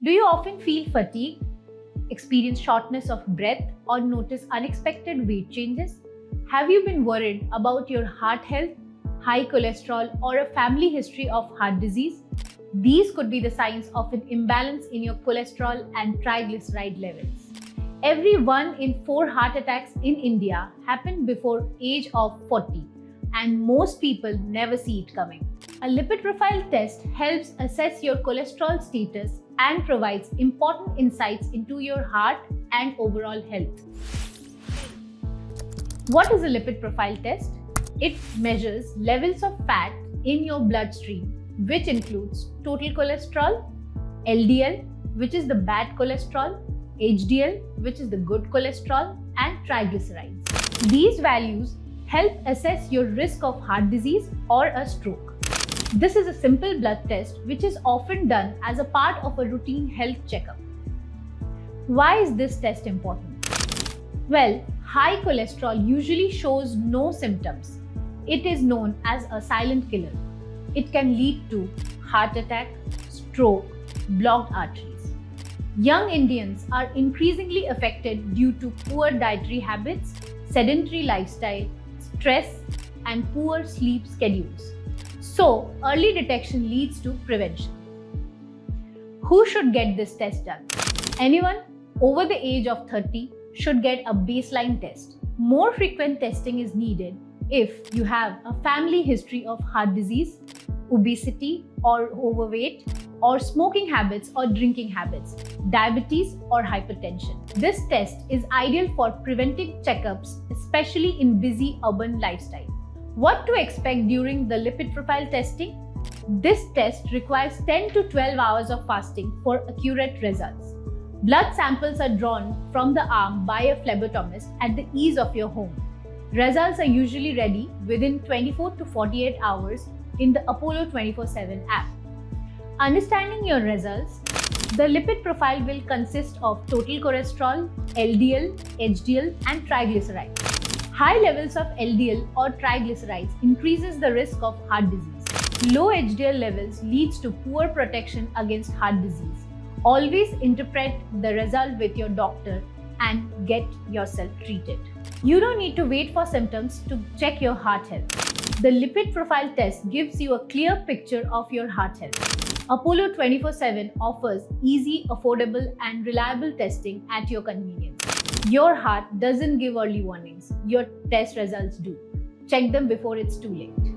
Do you often feel fatigue, experience shortness of breath, or notice unexpected weight changes? Have you been worried about your heart health, high cholesterol, or a family history of heart disease? These could be the signs of an imbalance in your cholesterol and triglyceride levels. Every 1 in 4 heart attacks in India happen before age of 40, and most people never see it coming. A lipid profile test helps assess your cholesterol status and provides important insights into your heart and overall health. What is a lipid profile test? It measures levels of fat in your bloodstream, which includes total cholesterol, LDL, which is the bad cholesterol, HDL, which is the good cholesterol, and triglycerides. These values help assess your risk of heart disease or a stroke. This is a simple blood test which is often done as a part of a routine health checkup. Why is this test important? Well, high cholesterol usually shows no symptoms. It is known as a silent killer. It can lead to heart attack, stroke, blocked arteries. Young Indians are increasingly affected due to poor dietary habits, sedentary lifestyle, stress, and poor sleep schedules. So, early detection leads to prevention. Who should get this test done? Anyone over the age of 30 should get a baseline test. More frequent testing is needed if you have a family history of heart disease, obesity or overweight, or smoking habits or drinking habits, diabetes or hypertension. This test is ideal for preventive checkups, especially in busy urban lifestyle. What to expect during the lipid profile testing? This test requires 10 to 12 hours of fasting for accurate results. Blood samples are drawn from the arm by a phlebotomist at the ease of your home. Results are usually ready within 24 to 48 hours in the Apollo 24/7 app. Understanding your results, the lipid profile will consist of total cholesterol, LDL, HDL, and triglycerides. High levels of LDL or triglycerides increases the risk of heart disease. Low HDL levels leads to poor protection against heart disease. Always interpret the result with your doctor and get yourself treated. You don't need to wait for symptoms to check your heart health. The lipid profile test gives you a clear picture of your heart health. Apollo 24/7 offers easy, affordable, and reliable testing at your convenience. Your heart doesn't give early warnings. Your test results do. Check them before it's too late.